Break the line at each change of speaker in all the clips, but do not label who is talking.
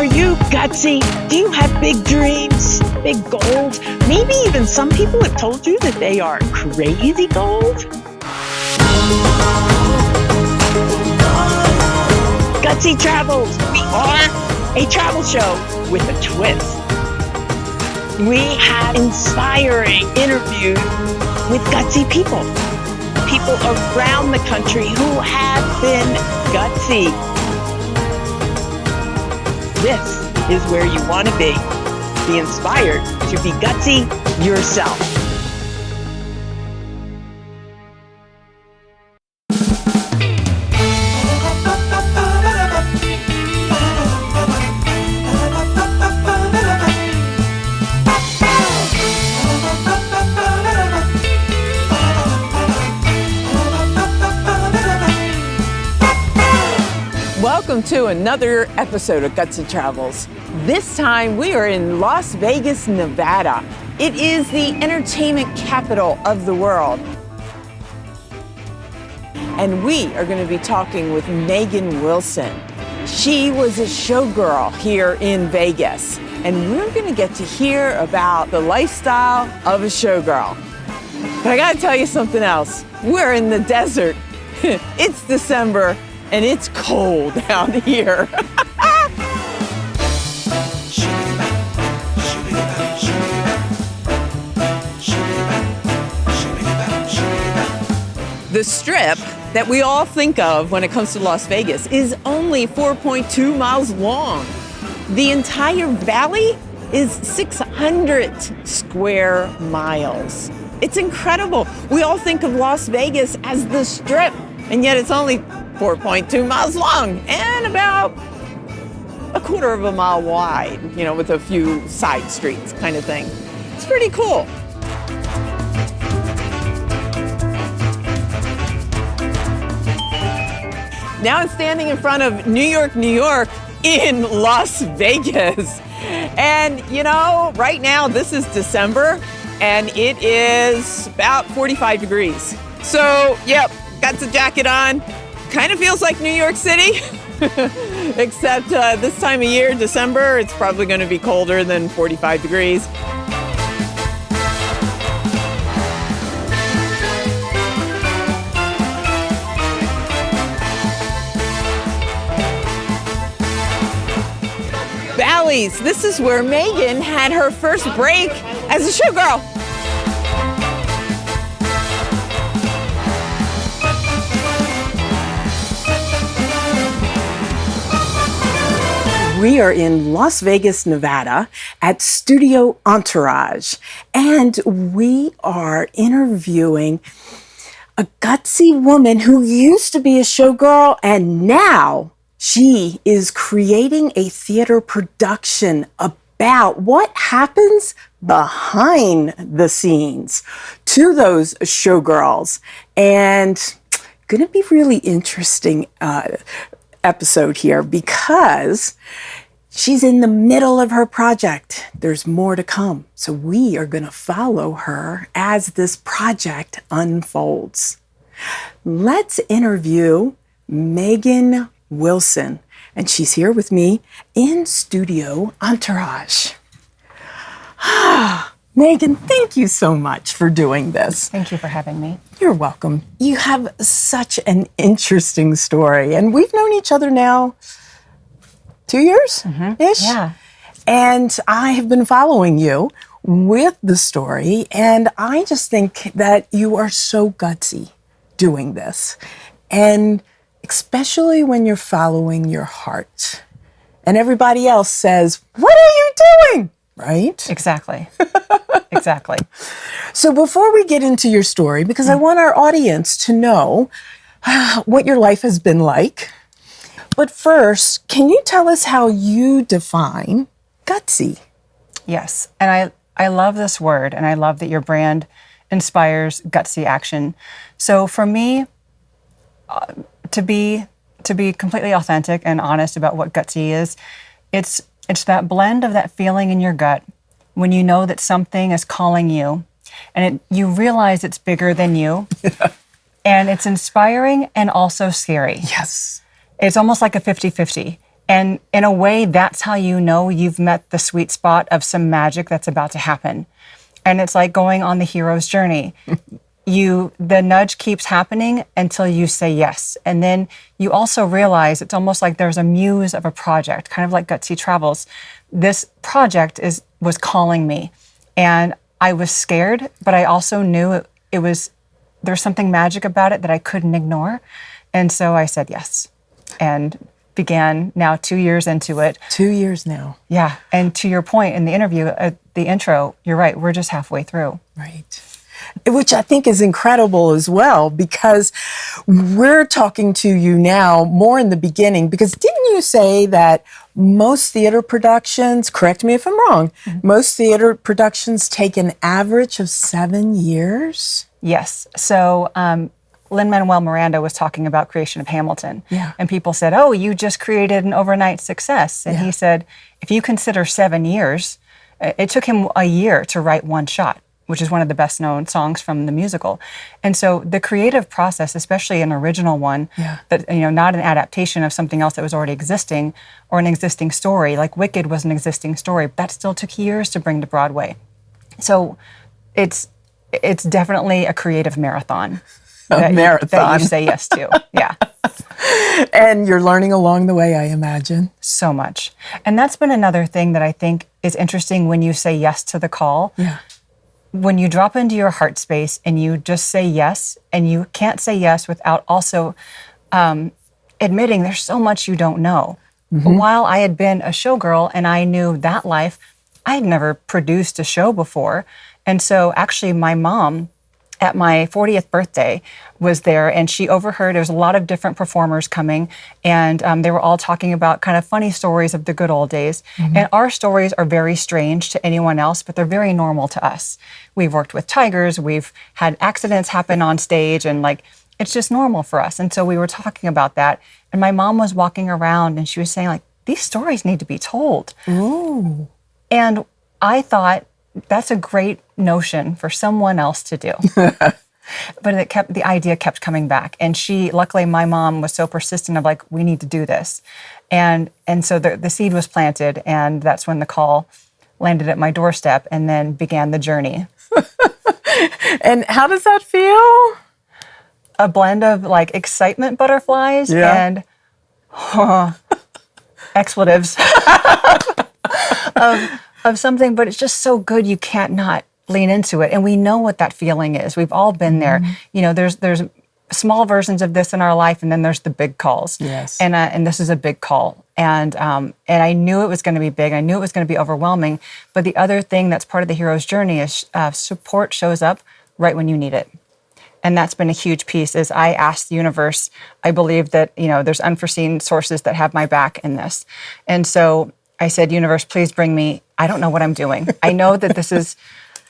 Are you gutsy? Do you have big dreams, big goals? Maybe even some people have told you that they are crazy gold. Gutsy Travels. We are a travel show with a twist. We have inspiring interviews with gutsy people. People around the country who have been gutsy. This is where you want to be. Be inspired to be gutsy yourself. Welcome to another episode of Gutsy Travels. This time we are in Las Vegas, Nevada. It is the entertainment capital of the world. And we are going to be talking with Megan Wilson. She was a showgirl here in Vegas. And we're going to get to hear about the lifestyle of a showgirl. But I got to tell you something else. We're in the desert. It's December. And it's cold out here. The strip that we all think of when it comes to Las Vegas is only 4.2 miles long. The entire valley is 600 square miles. It's incredible. We all think of Las Vegas as the strip, and yet it's only 4.2 miles long and about a quarter of a mile wide, with a few side streets kind of thing. It's pretty cool. Now I'm standing in front of New York, New York in Las Vegas. And right now this is December and it is about 45 degrees. So, got the jacket on. Kind of feels like New York City, except this time of year, December, it's probably going to be colder than 45 degrees. Bally's, this is where Megan had her first break as a showgirl. We are in Las Vegas, Nevada at Studio Entourage, and we are interviewing a gutsy woman who used to be a showgirl, and now she is creating a theater production about what happens behind the scenes to those showgirls. And going to be really interesting episode here because she's in the middle of her project. There's more to come. So we are going to follow her as this project unfolds. Let's interview Megan Wilson. And she's here with me in Studio Entourage. Megan, thank you so much for doing this.
Thank you for having me.
You're welcome. You have such an interesting story, and we've known each other now 2 years-ish.
Yeah.
And I have been following you with the story, and I just think that you are so gutsy doing this, and especially when you're following your heart, and everybody else says, "What are you doing?" Right?
Exactly. Exactly.
So before we get into your story, because I want our audience to know what your life has been like, but first, can you tell us how you define gutsy?
Yes. And I love this word, and I love that your brand inspires gutsy action. So for me, to be completely authentic and honest about what gutsy is, it's that blend of that feeling in your gut when you know that something is calling you and you realize it's bigger than you. And it's inspiring and also scary.
Yes.
It's almost like a 50-50. And in a way, that's how you know you've met the sweet spot of some magic that's about to happen. And it's like going on the hero's journey. The nudge keeps happening until you say yes. And then you also realize it's almost like there's a muse of a project, kind of like Gutsy Travels. This project was calling me. And I was scared, but I also knew there's something magic about it that I couldn't ignore. And so I said yes and began now 2 years into it.
2 years now.
Yeah. And to your point in the interview, the intro, you're right, we're just halfway through.
Right. Which I think is incredible as well, because we're talking to you now more in the beginning, because didn't you say that most theater productions, correct me if I'm wrong, most theater productions take an average of 7 years?
Yes. So Lin-Manuel Miranda was talking about creation of Hamilton.
Yeah.
And people said, oh, you just created an overnight success. And he said, if you consider 7 years, it took him a year to write one shot, which is one of the best known songs from the musical. And so the creative process, especially an original one, that not an adaptation of something else that was already existing or an existing story, like Wicked was an existing story, but that still took years to bring to Broadway. So it's definitely a creative marathon. That you say yes to. Yeah.
And you're learning along the way, I imagine.
So much. And that's been another thing that I think is interesting when you say yes to the call.
Yeah.
When you drop into your heart space and you just say yes, and you can't say yes without also admitting there's so much you don't know. While I had been a showgirl and I knew that life, I had never produced a show before. And so actually my mom, at my 40th birthday, was there, and she overheard, there was a lot of different performers coming, and they were all talking about kind of funny stories of the good old days. And our stories are very strange to anyone else, but they're very normal to us. We've worked with tigers, we've had accidents happen on stage, and it's just normal for us. And so we were talking about that, and my mom was walking around and she was saying, these stories need to be told.
Ooh.
And I thought, that's a great notion for someone else to do. But the idea kept coming back. And luckily my mom was so persistent of we need to do this. And so the seed was planted, and that's when the call landed at my doorstep and then began the journey.
And how does that feel?
A blend of excitement butterflies and expletives of something, but it's just so good you can't not lean into it. And we know what that feeling is. We've all been there. There's small versions of this in our life, and then there's the big calls.
Yes.
And this is a big call. And I knew it was going to be big. I knew it was going to be overwhelming. But the other thing that's part of the hero's journey is support shows up right when you need it. And that's been a huge piece. Is I asked the universe, I believe that there's unforeseen sources that have my back in this. And so I said, universe, please bring me, I don't know what I'm doing. I know that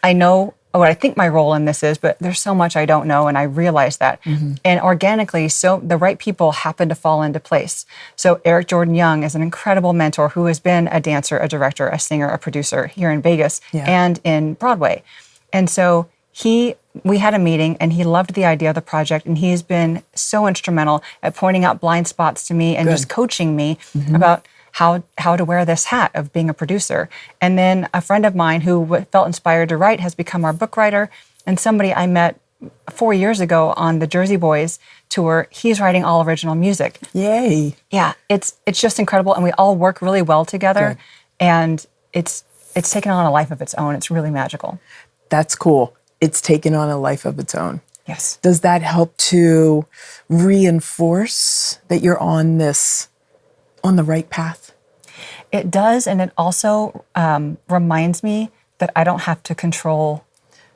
I know what I think my role in this is, but there's so much I don't know, and I realize that. And organically, so the right people happen to fall into place. So Eric Jordan Young is an incredible mentor who has been a dancer, a director, a singer, a producer here in Vegas and in Broadway. And so we had a meeting, and he loved the idea of the project, and he's been so instrumental at pointing out blind spots to me and just coaching me about how to wear this hat of being a producer. And then a friend of mine who felt inspired to write has become our book writer, and somebody I met 4 years ago on the Jersey Boys tour, he's writing all original music.
Yay.
Yeah, it's just incredible, and we all work really well together, and it's taken on a life of its own. It's really magical.
That's cool. It's taken on a life of its own.
Yes.
Does that help to reinforce that you're on the right path?
It does, and it also reminds me that I don't have to control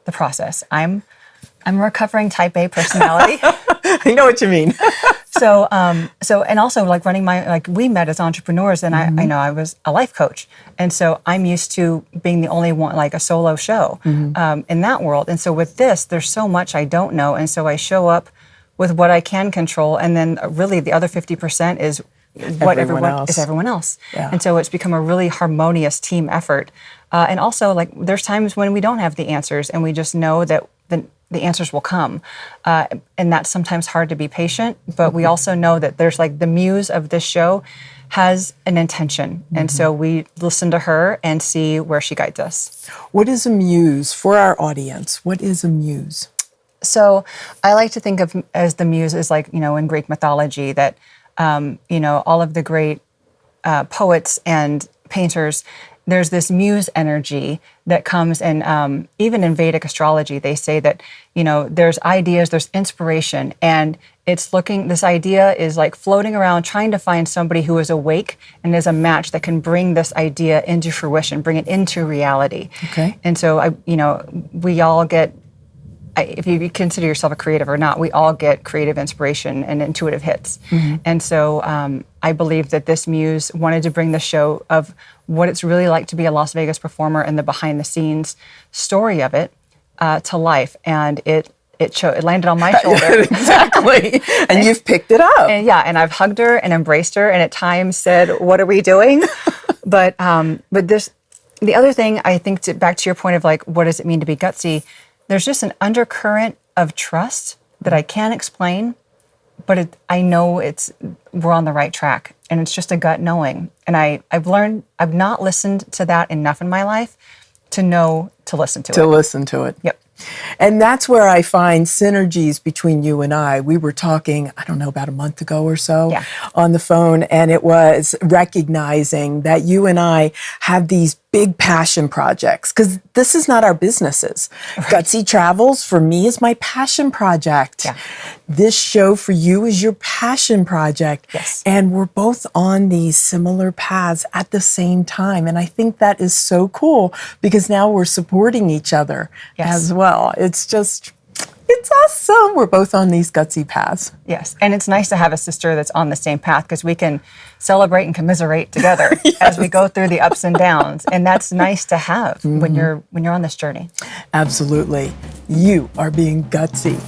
the process. I'm a recovering type A personality.
I know what you mean.
So and also running we met as entrepreneurs, and I know I was a life coach. And so I'm used to being the only one, a solo show in that world. And so with this, there's so much I don't know. And so I show up with what I can control. And then really the other 50% is what everyone else.
Yeah.
And so it's become a really harmonious team effort. And also there's times when we don't have the answers, and we just know that the answers will come. And that's sometimes hard to be patient, but we also know that there's like the muse of this show has an intention. And so we listen to her and see where she guides us.
What is a muse for our audience? What is a muse?
So I like to think of as the muse as like, in Greek mythology that, all of the great poets and painters, there's this muse energy that comes, and even in Vedic astrology, they say that, there's ideas, there's inspiration, and this idea is like floating around trying to find somebody who is awake and is a match that can bring this idea into fruition, bring it into reality.
Okay.
And so, we all get, if you consider yourself a creative or not, we all get creative inspiration and intuitive hits. And so I believe that this muse wanted to bring the show of what it's really like to be a Las Vegas performer and the behind the scenes story of it to life. And it landed on my shoulder.
Exactly. And you've picked it up.
And I've hugged her and embraced her and at times said, what are we doing? But the other thing I think, back to your point of like, what does it mean to be gutsy? There's just an undercurrent of trust that I can't explain, but I know we're on the right track, and it's just a gut knowing. And I've learned, I've not listened to that enough in my life to know to listen to it.
To listen to it.
Yep.
And that's where I find synergies between you and I. We were talking, I don't know, about a month ago or so on the phone, and it was recognizing that you and I have these big passion projects, because this is not our businesses. Right. Gutsy Travels, for me, is my passion project.
Yeah.
This show for you is your passion project.
Yes.
And we're both on these similar paths at the same time. And I think that is so cool, because now we're supporting each other as well. It's awesome. We're both on these gutsy paths.
Yes. And it's nice to have a sister that's on the same path, because we can celebrate and commiserate together as we go through the ups and downs. And that's nice to have when you're on this journey.
Absolutely. You are being gutsy.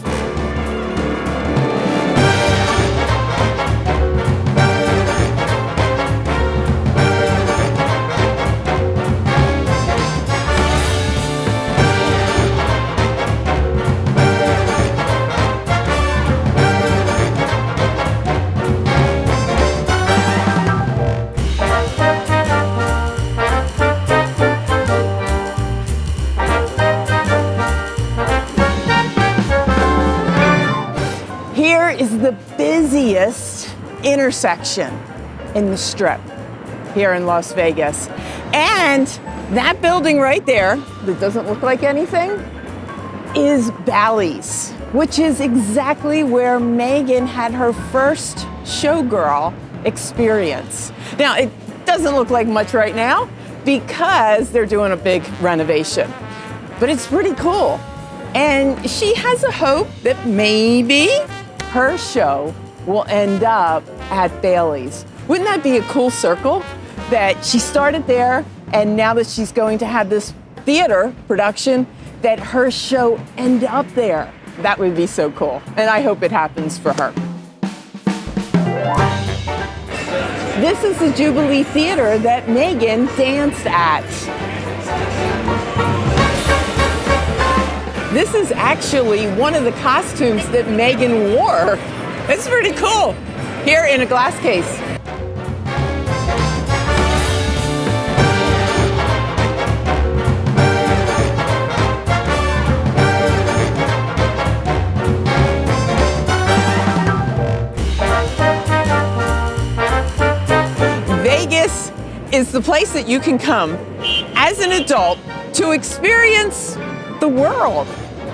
Here is the busiest intersection in the Strip here in Las Vegas. And that building right there that doesn't look like anything is Bally's, which is exactly where Megan had her first Showgirl experience. Now, it doesn't look like much right now because they're doing a big renovation, but it's pretty cool. And she has a hope that maybe her show will end up at Bally's. Wouldn't that be a cool circle? That she started there, and now that she's going to have this theater production, that her show end up there. That would be so cool. And I hope it happens for her. This is the Jubilee Theater that Megan danced at. This is actually one of the costumes that Megan wore. It's pretty cool. Here in a glass case. Vegas is the place that you can come as an adult to experience the world.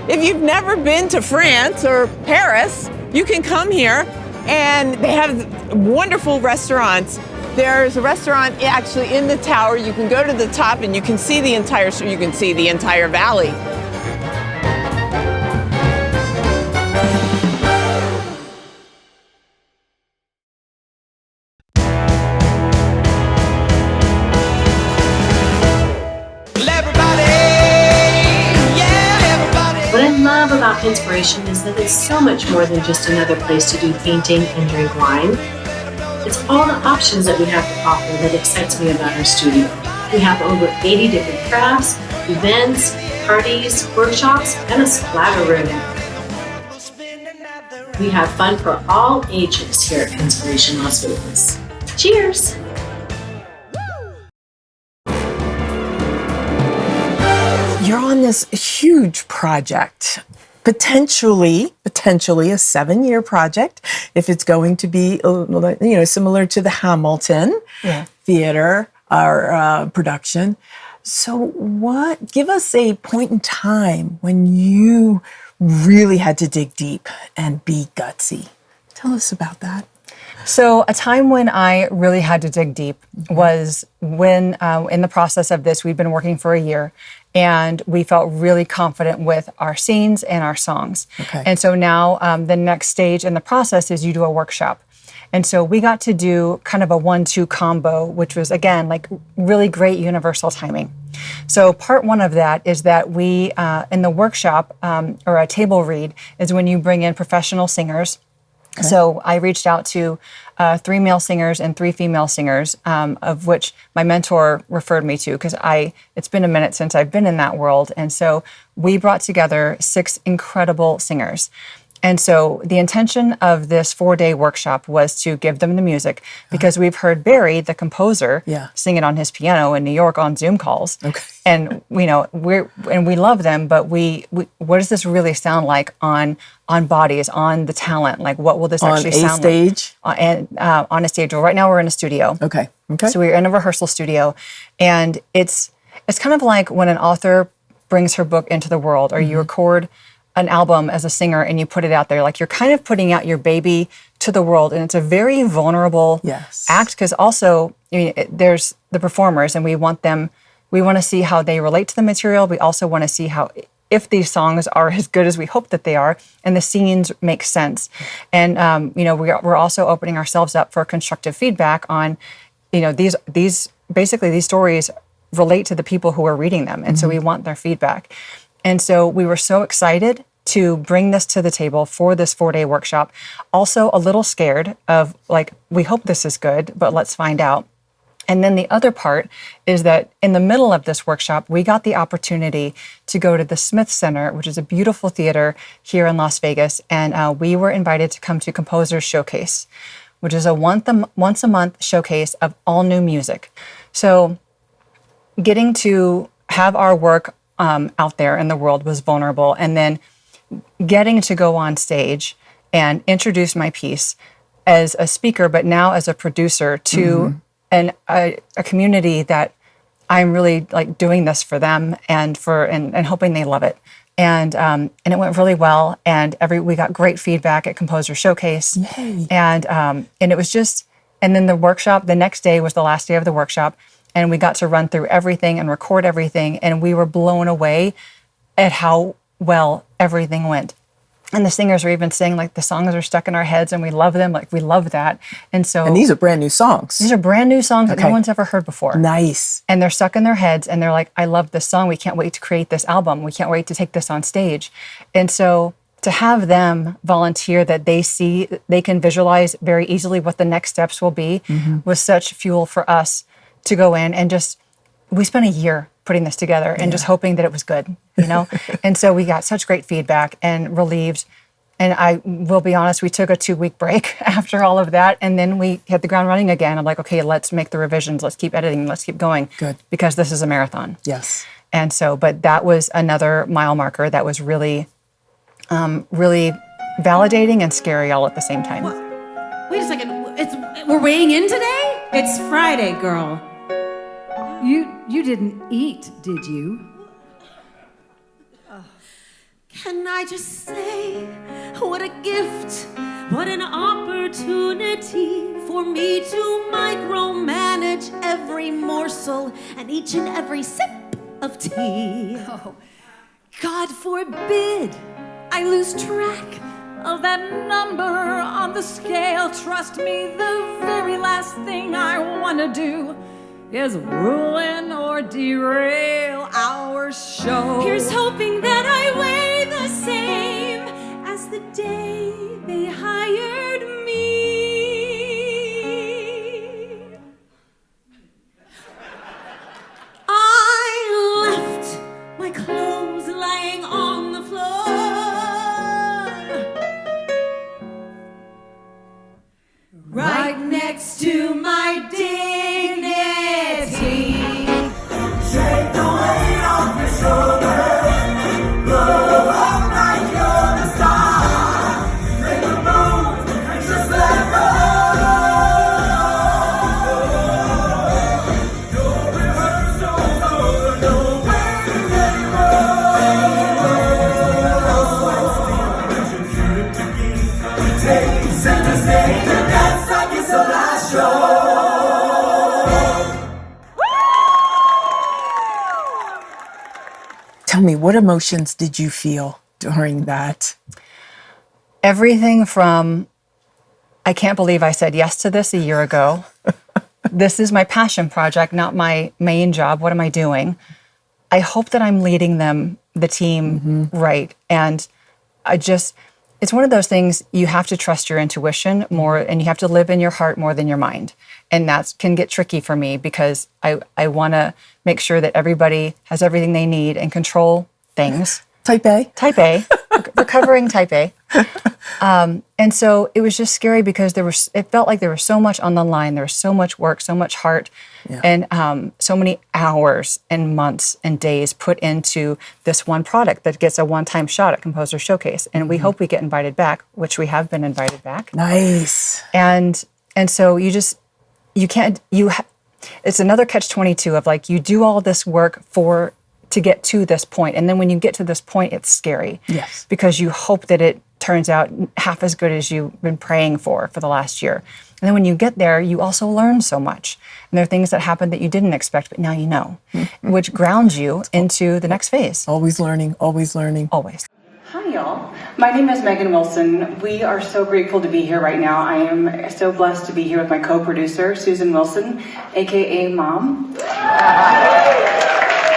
If you've never been to France or Paris, you can come here, and they have wonderful restaurants. There's a restaurant actually in the tower. You can go to the top and you can see the entire valley.
What I love about Inspiration is that it's so much more than just another place to do painting and drink wine. It's all the options that we have to offer that excites me about our studio. We have over 80 different crafts, events, parties, workshops, and a splatter room. We have fun for all ages here at Inspiration Las Vegas. Cheers!
You're on this huge project, potentially a 7-year project, if it's going to be, similar to the Hamilton theater or production. So give us a point in time when you really had to dig deep and be gutsy. Tell us about that.
So a time when I really had to dig deep was when, in the process of this, we'd been working for a year, and we felt really confident with our scenes and our songs.
Okay.
And so now the next stage in the process is you do a workshop. And so we got to do kind of a 1-2 combo, which was, again, like really great universal timing. So part one of that is that we, in the workshop, or a table read, is when you bring in professional singers. Okay. So I reached out to 3 male singers and 3 female singers, of which my mentor referred me to, because it's been a minute since I've been in that world. And so we brought together 6 incredible singers. And so the intention of this 4-day workshop was to give them the music, because we've heard Barry, the composer, sing it on his piano in New York on Zoom calls. Okay. And we love them, but what does this really sound like on bodies, on the talent? Like, what will this actually sound
like?
On a stage. Well, right now we're in a studio.
Okay.
So we're in a rehearsal studio, and it's kind of like when an author brings her book into the world, or you record an album as a singer and you put it out there. Like, you're kind of putting out your baby to the world, and it's a very vulnerable act, because also there's the performers, and we want to see how they relate to the material. We also want to see if these songs are as good as we hope that they are, and the scenes make sense. And we're also opening ourselves up for constructive feedback on, these stories relate to the people who are reading them, and so we want their feedback. And so we were so excited to bring this to the table for this 4-day workshop. Also a little scared of, like, we hope this is good, but let's find out. And then the other part is that in the middle of this workshop, we got the opportunity to go to the Smith Center, which is a beautiful theater here in Las Vegas. And we were invited to come to Composers Showcase, which is a once a month showcase of all new music. So getting to have our work out there in the world was vulnerable. And then getting to go on stage and introduce my piece as a speaker, but now as a producer to a community that I'm really like doing this for them and hoping they love it. And it went really well. And we got great feedback at Composer Showcase.
Yay.
And it was just, and then the workshop, the next day was the last day of the workshop. And we got to run through everything and record everything. And we were blown away at how well everything went. And the singers were even saying, like, the songs are stuck in our heads and we love them. Like, we love that. And
these are brand new songs.
These are brand new songs that no one's ever heard before.
Nice.
And they're stuck in their heads and they're like, I love this song. We can't wait to create this album. We can't wait to take this on stage. And so to have them volunteer that they can visualize very easily what the next steps will be was such fuel for us to go in and we spent a year putting this together and just hoping that it was good, And so we got such great feedback and relieved. And I will be honest, we took a 2-week break after all of that. And then we hit the ground running again. I'm like, okay, let's make the revisions. Let's keep editing. Let's keep going.
Good.
Because this is a marathon.
Yes.
And so, but that was another mile marker that was really, really validating and scary all at the same time.
Wait a second. We're weighing in today?
It's Friday, girl. You didn't eat, did you?
Can I just say, what a gift, what an opportunity for me to micromanage every morsel and each and every sip of tea.
Oh, God forbid I lose track of that number on the scale. Trust me, the very last thing I want to do is ruin or derail our show.
Here's hoping that I weigh the same as the day they hired me. I left my clothes
Tell me, what emotions did you feel during that?
Everything from, I can't believe I said yes to this a year ago. This is my passion project, not my main job. What am I doing? I hope that I'm leading the team right. And it's one of those things, you have to trust your intuition more, and you have to live in your heart more than your mind. And that can get tricky for me because I want to make sure that everybody has everything they need and control things.
Type A.
Recovering type A. And so it was just scary because it felt like there was so much on the line. There was so much work, so much heart, and so many hours and months and days put into this one product that gets a one-time shot at Composer Showcase. And we hope we get invited back, which we have been invited back.
Nice.
And so it's another catch-22 of like, you do all this work to get to this point. And then when you get to this point, it's scary.
Yes.
Because you hope that it turns out half as good as you've been praying for the last year. And then when you get there, you also learn so much. And there are things that happen that you didn't expect, but now you know, which grounds you into the next phase.
Always learning, always learning.
Always.
Hi, y'all. My name is Megan Wilson. We are so grateful to be here right now. I am so blessed to be here with my co-producer, Susan Wilson, aka Mom.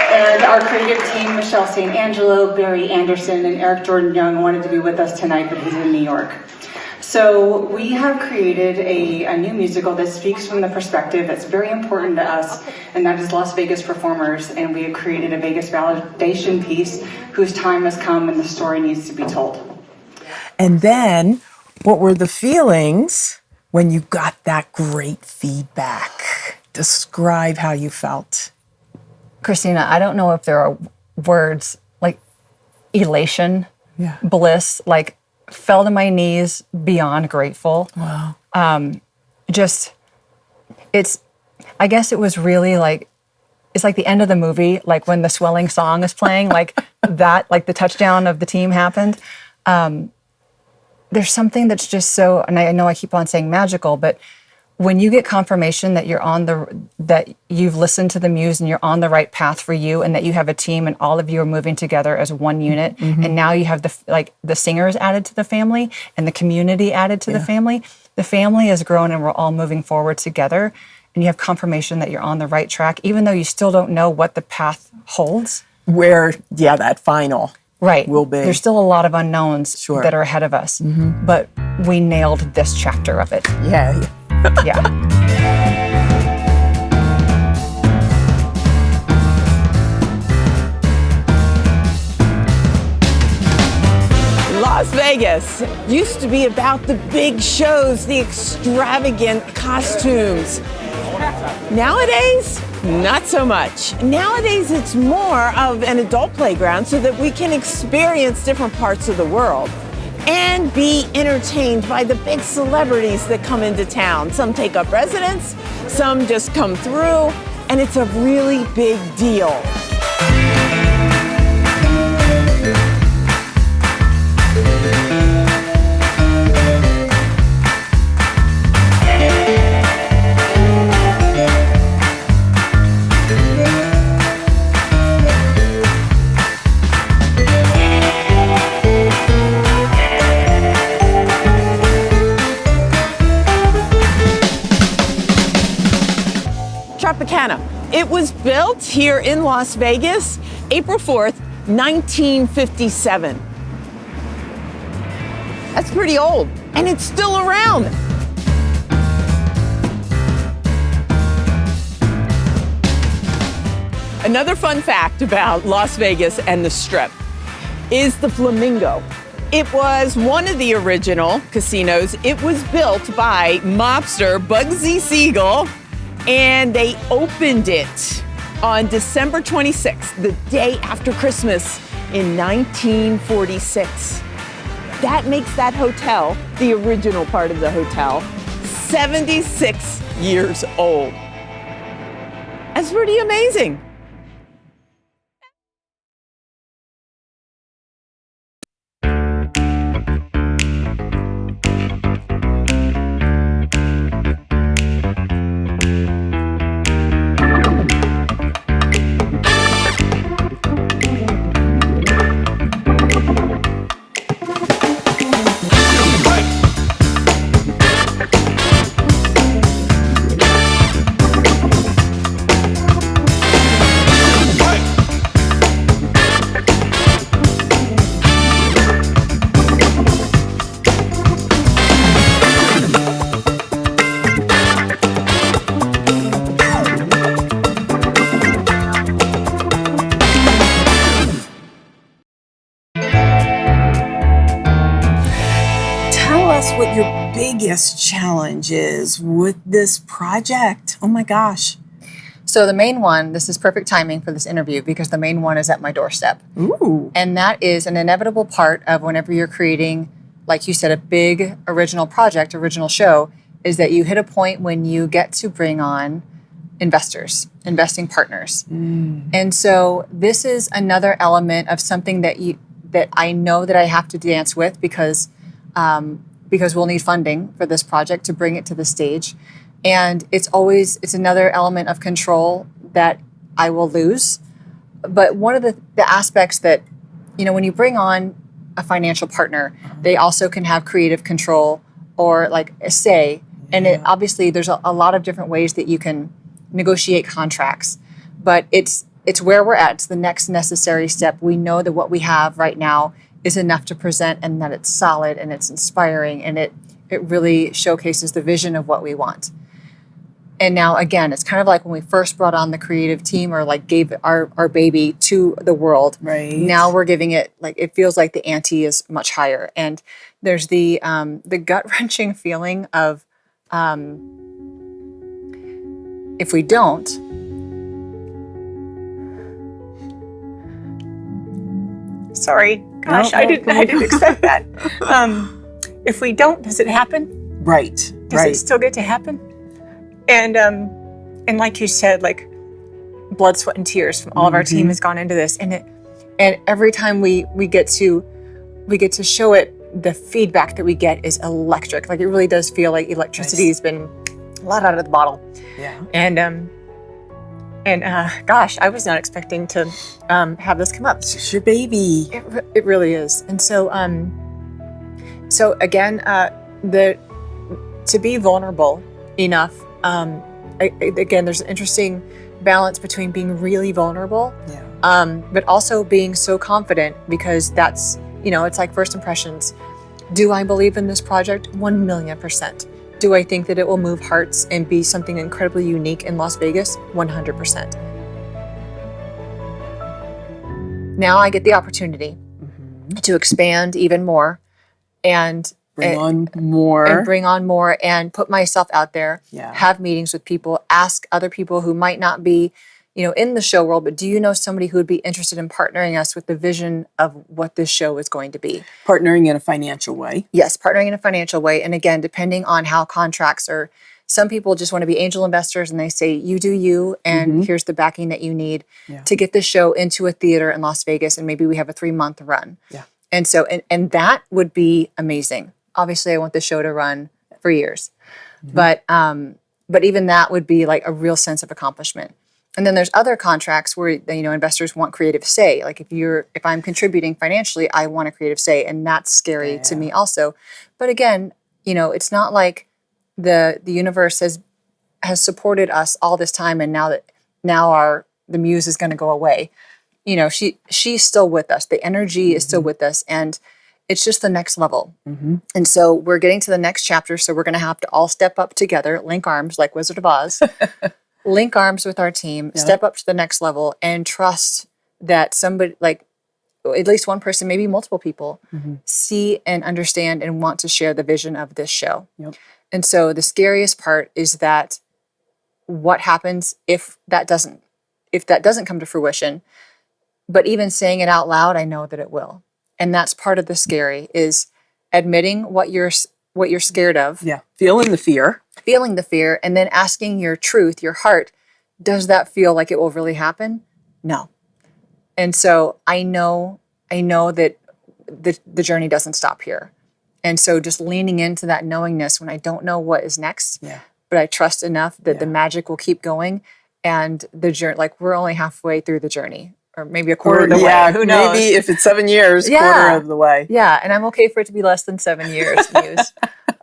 And our creative team, Michelle St. Angelo, Barry Anderson, and Eric Jordan Young wanted to be with us tonight, but he's in New York. So we have created a new musical that speaks from the perspective that's very important to us, and that is Las Vegas performers. And we have created a Vegas validation piece whose time has come and the story needs to be told.
And then, what were the feelings when you got that great feedback? Describe how you felt.
Chrystina, I don't know if there are words like elation, bliss, like fell to my knees, beyond grateful.
Wow.
I guess it was really like, it's like the end of the movie, like when the swelling song is playing, like that, like the touchdown of the team happened. There's something that's just so, and I know I keep on saying magical, but when you get confirmation that that you've listened to the muse and you're on the right path for you, and that you have a team and all of you are moving together as one unit, and now you have the singers added to the family and the community added to the family has grown and we're all moving forward together, and you have confirmation that you're on the right track, even though you still don't know what the path holds.
Where, that final will be.
There's still a lot of unknowns that are ahead of us, but we nailed this chapter of it.
Yeah.
Yeah.
Las Vegas used to be about the big shows, the extravagant costumes. Nowadays, not so much. Nowadays, it's more of an adult playground so that we can experience different parts of the world and be entertained by the big celebrities that come into town. Some take up residence, some just come through, and it's a really big deal. Tropicana. It was built here in Las Vegas, April 4th, 1957. That's pretty old, and it's still around. Another fun fact about Las Vegas and the Strip is the Flamingo. It was one of the original casinos. It was built by mobster Bugsy Siegel, and they opened it on December 26th, the day after Christmas in 1946. That makes that hotel, the original part of the hotel, 76 years old. That's pretty amazing. biggest challenges with this project? Oh my gosh.
So the main one, this is perfect timing for this interview because the main one is at my doorstep.
Ooh.
And that is an inevitable part of whenever you're creating, like you said, a big original project, original show, is that you hit a point when you get to bring on investors, investing partners. And so this is another element of something that I know that I have to dance with because we'll need funding for this project to bring it to the stage. And it's another element of control that I will lose. But one of the aspects that, when you bring on a financial partner, they also can have creative control or like a say. And obviously there's a lot of different ways that you can negotiate contracts, but it's where we're at. It's the next necessary step. We know that what we have right now is enough to present and that it's solid and it's inspiring and it really showcases the vision of what we want. And now, again, it's kind of like when we first brought on the creative team or like gave our baby to the world.
Right.
Now we're giving it, like, it feels like the ante is much higher. And there's the gut-wrenching feeling of if we don't, sorry, gosh, I didn't expect that. If we don't, does it happen?
Right.
Does it still get to happen? And like you said, like blood, sweat, and tears from all of our team has gone into this, and every time we get to show it, the feedback that we get is electric. Like it really does feel like electricity has been let out of the bottle.
Yeah.
And gosh, I was not expecting to have this come up.
It's your baby.
It really is. And so again, to be vulnerable enough. Again, there's an interesting balance between being really vulnerable, but also being so confident because that's, it's like first impressions. Do I believe in this project? 1,000,000%. Do I think that it will move hearts and be something incredibly unique in Las Vegas? 100%. Now I get the opportunity to expand even more and bring on more and put myself out there, have meetings with people, ask other people who might not be, in the show world, but do you know somebody who would be interested in partnering us with the vision of what this show is going to be?
Partnering in a financial way.
Yes, partnering in a financial way. And again, depending on how contracts are, some people just want to be angel investors and they say, you do you, and here's the backing that you need to get the show into a theater in Las Vegas, and maybe we have a 3-month run.
Yeah.
And so, and that would be amazing. Obviously, I want the show to run for years, but even that would be like a real sense of accomplishment. And then there's other contracts where investors want creative say. Like if I'm contributing financially, I want a creative say, and that's scary to me also. But again, it's not like the universe has supported us all this time, and now the muse is going to go away. She's still with us. The energy is still with us, and it's just the next level. And so we're getting to the next chapter. So we're going to have to all step up together, link arms like Wizard of Oz, link arms with our team, step up to the next level, and trust that somebody, like at least one person, maybe multiple people, see and understand and want to share the vision of this show. And so the scariest part is that what happens if that doesn't come to fruition. But even saying it out loud, I know that it will. And that's part of the scary, is admitting what you're scared of.
Yeah. Feeling the fear,
and then asking your truth, your heart, does that feel like it will really happen? No. And so I know that the journey doesn't stop here. And so just leaning into that knowingness when I don't know what is next, but I trust enough that the magic will keep going, and the journey, like we're only halfway through the journey. Or maybe a quarter of the way. Who knows?
Maybe if it's 7 years, quarter of the way.
Yeah, and I'm okay for it to be less than 7 years. Muse.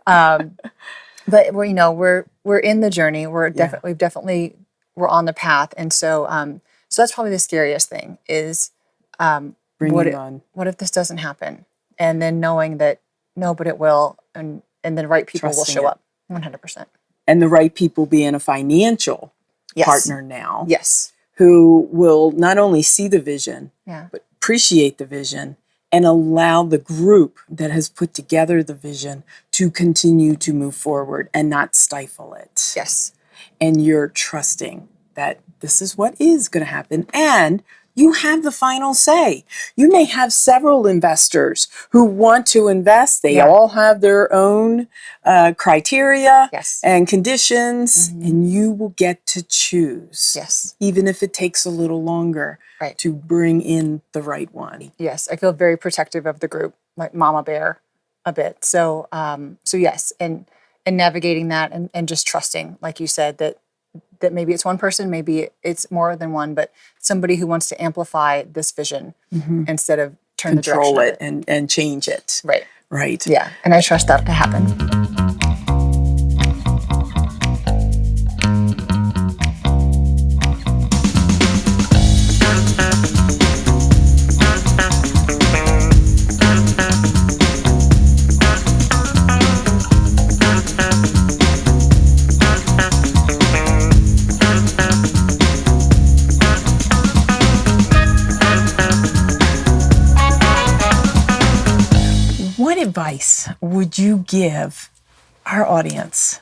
But we're in the journey. We're on the path, and so that's probably the scariest thing is what if this doesn't happen, and then knowing that no, but it will, and the right people will show up 100%,
and the right people being a financial partner now.
Yes.
Who will not only see the vision, but appreciate the vision and allow the group that has put together the vision to continue to move forward and not stifle it.
Yes.
And you're trusting that this is what is going to happen. And you have the final say. You may have several investors who want to invest. They all have their own criteria and conditions, and you will get to choose.
Yes.
Even if it takes a little longer to bring in the right one.
Yes. I feel very protective of the group, like mama bear a bit. So, yes. And navigating that and just trusting, like you said, that maybe it's one person, maybe it's more than one, but somebody who wants to amplify this vision instead of
control it and change it.
Right.
Right.
Yeah. And I trust that to happen.
What advice would you give our audience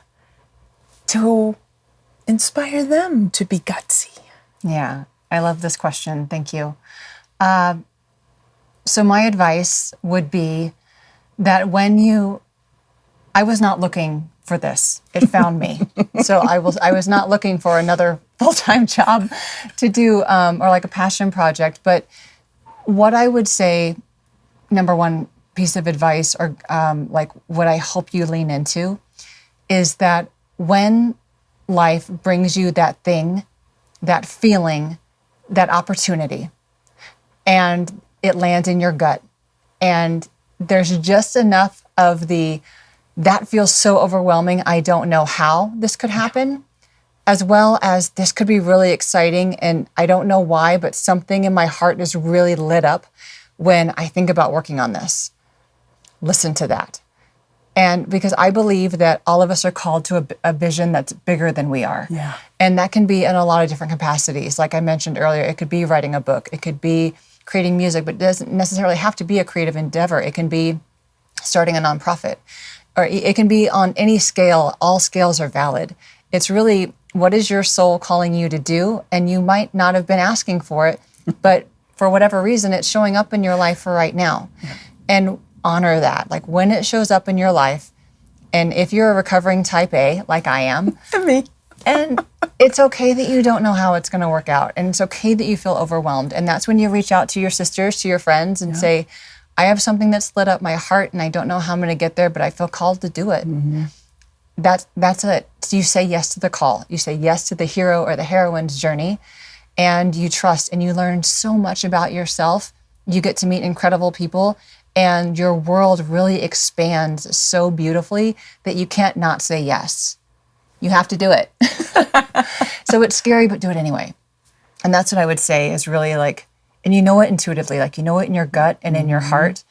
to inspire them to be gutsy?
Yeah, I love this question. Thank you. So my advice would be that I was not looking for this. It found me. So I was not looking for another full-time job to do or like a passion project. But what I would say, number one piece of advice or like what I hope you lean into is that when life brings you that thing, that feeling, that opportunity, and it lands in your gut, and there's just enough of that feels so overwhelming, I don't know how this could happen, as well as this could be really exciting, and I don't know why, but something in my heart is really lit up when I think about working on this. Listen to that. And because I believe that all of us are called to a vision that's bigger than we are.
Yeah.
And that can be in a lot of different capacities. Like I mentioned earlier, it could be writing a book. It could be creating music, but it doesn't necessarily have to be a creative endeavor. It can be starting a nonprofit, or it can be on any scale. All scales are valid. It's really, what is your soul calling you to do? And you might not have been asking for it, but for whatever reason, it's showing up in your life for right now. Yeah. And honor that. Like when it shows up in your life, and if you're a recovering type A, like I am,
me,
and it's okay that you don't know how it's going to work out, and it's okay that you feel overwhelmed. And that's when you reach out to your sisters, to your friends, and say, I have something that's lit up my heart, and I don't know how I'm going to get there, but I feel called to do it. Mm-hmm. That's it. So you say yes to the call. You say yes to the hero or the heroine's journey, and you trust, and you learn so much about yourself. You get to meet incredible people, and your world really expands so beautifully that you can't not say yes. You have to do it. So it's scary, but do it anyway. And that's what I would say is really like, and you know it intuitively, like you know it in your gut and in your heart.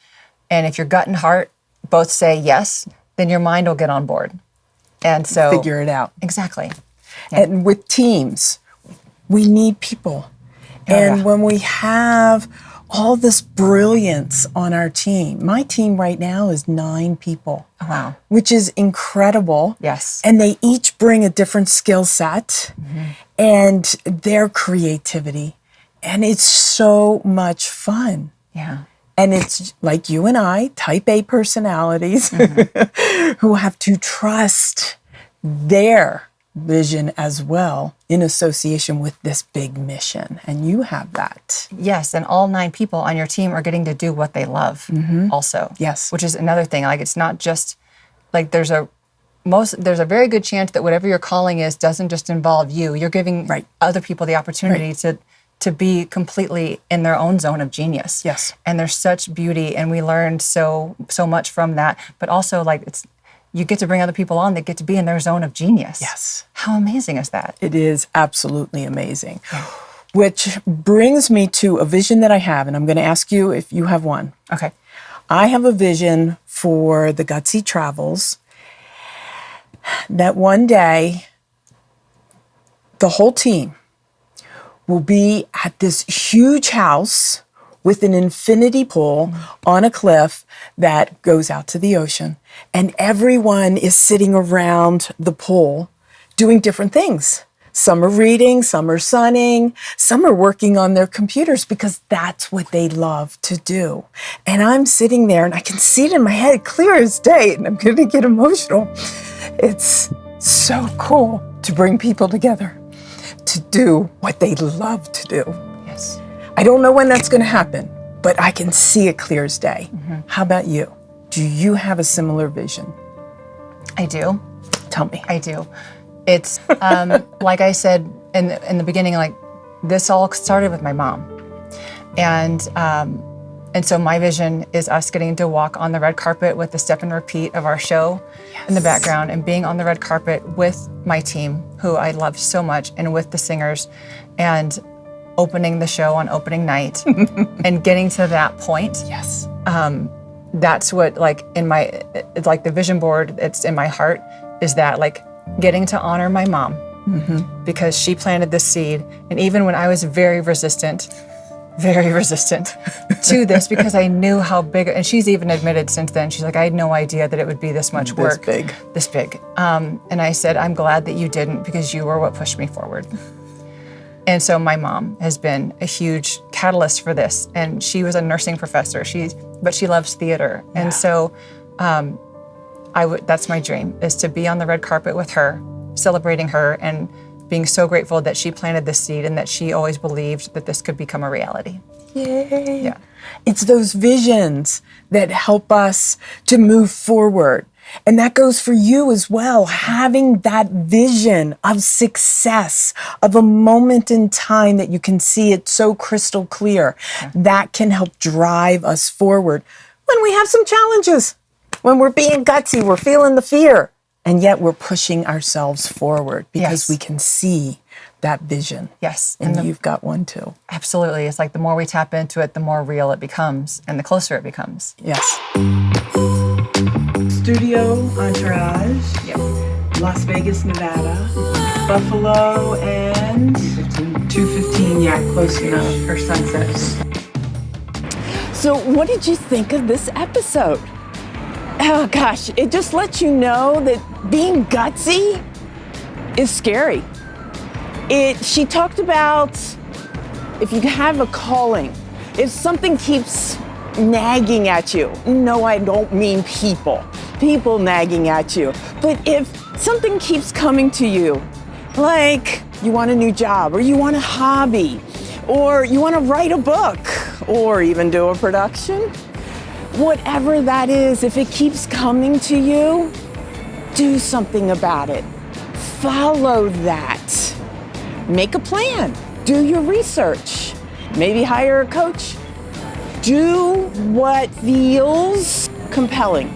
And if your gut and heart both say yes, then your mind will get on board. And so
figure it out.
Exactly.
Yeah. And with teams, we need people. And when we have all this brilliance on our team. My team right now is 9 people.
Oh, wow.
Which is incredible.
Yes.
And they each bring a different skill set and their creativity. And it's so much fun.
Yeah.
And it's like you and I, type A personalities, who have to trust their vision as well in association with this big mission. And you have that.
Yes, and all 9 people on your team are getting to do what they love also.
Yes.
Which is another thing. Like it's not just like there's a very good chance that whatever your calling is doesn't just involve you. You're giving other people the opportunity to be completely in their own zone of genius.
Yes.
And there's such beauty, and we learned so much from that. But also like you get to bring other people on that get to be in their zone of genius.
Yes.
How amazing is that?
It is absolutely amazing. Yeah. Which brings me to a vision that I have, and I'm going to ask you if you have one.
Okay.
I have a vision for the Gutsy Travels that one day the whole team will be at this huge house with an infinity pool on a cliff that goes out to the ocean. And everyone is sitting around the pool doing different things. Some are reading, some are sunning, some are working on their computers because that's what they love to do. And I'm sitting there and I can see it in my head clear as day, and I'm going to get emotional. It's so cool to bring people together to do what they love to do.
Yes.
I don't know when that's going to happen, but I can see it clear as day. How about you? Do you have a similar vision?
I do.
Tell me.
I do. It's like I said in the beginning, like this all started with my mom, and so my vision is us getting to walk on the red carpet with the step and repeat of our show in the background, and being on the red carpet with my team, who I love so much, and with the singers, and opening the show on opening night, and getting to that point.
Yes.
That's what, like, it's like the vision board. It's in my heart. Is that like getting to honor my mom, because she planted this seed. And even when I was very resistant to this, because I knew how big, and she's even admitted since then, she's like, I had no idea that it would be this much work. This big. And I said, I'm glad that you didn't, because you were what pushed me forward. And so my mom has been a huge catalyst for this. And she was a nursing professor, but she loves theater. Yeah. And so, that's my dream, is to be on the red carpet with her, celebrating her, and being so grateful that she planted this seed and that she always believed that this could become a reality.
Yay.
Yeah.
It's those visions that help us to move forward. And that goes for you as well, having that vision of success, of a moment in time that you can see it so crystal clear. Yeah. That can help drive us forward when we have some challenges. When we're being gutsy, we're feeling the fear, and yet we're pushing ourselves forward because we can see that vision.
Yes.
And you've got one too.
Absolutely. It's like the more we tap into it, the more real it becomes and the closer it becomes.
Yes. Studio Entourage.
Yep.
Las Vegas, Nevada. Buffalo and 215. Yeah, close enough for Sunset. So what did you think of this episode? Oh gosh, it just lets you know that being gutsy is scary. She talked about if you have a calling, if something keeps nagging at you. No, I don't mean people nagging at you. But if something keeps coming to you, like you want a new job, or you want a hobby, or you want to write a book, or even do a production, whatever that is, if it keeps coming to you, do something about it. Follow that. Make a plan. Do your research. Maybe hire a coach. Do what feels compelling.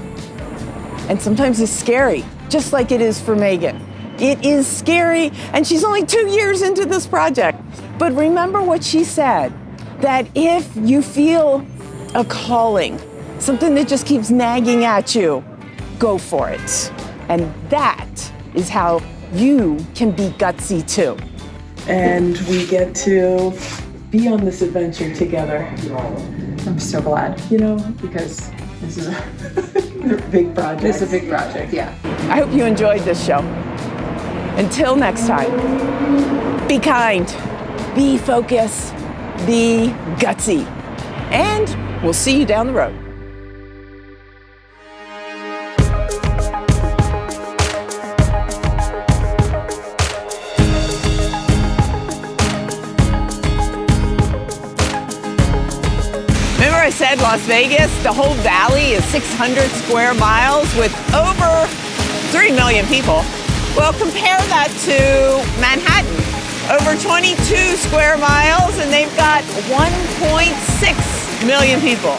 And sometimes it's scary, just like it is for Megan. It is scary, and she's only 2 years into this project. But remember what she said, that if you feel a calling, something that just keeps nagging at you, go for it. And that is how you can be gutsy too. And we get to be on this adventure together.
I'm so glad.
You know, because this is a big project.
This is a big project, yeah.
I hope you enjoyed this show. Until next time, be kind, be focused, be gutsy, and we'll see you down the road. Remember I said Las Vegas, the whole valley is 600 square miles with over 3 million people. Well, compare that to Manhattan, over 22 square miles, and they've got 1.6 million people.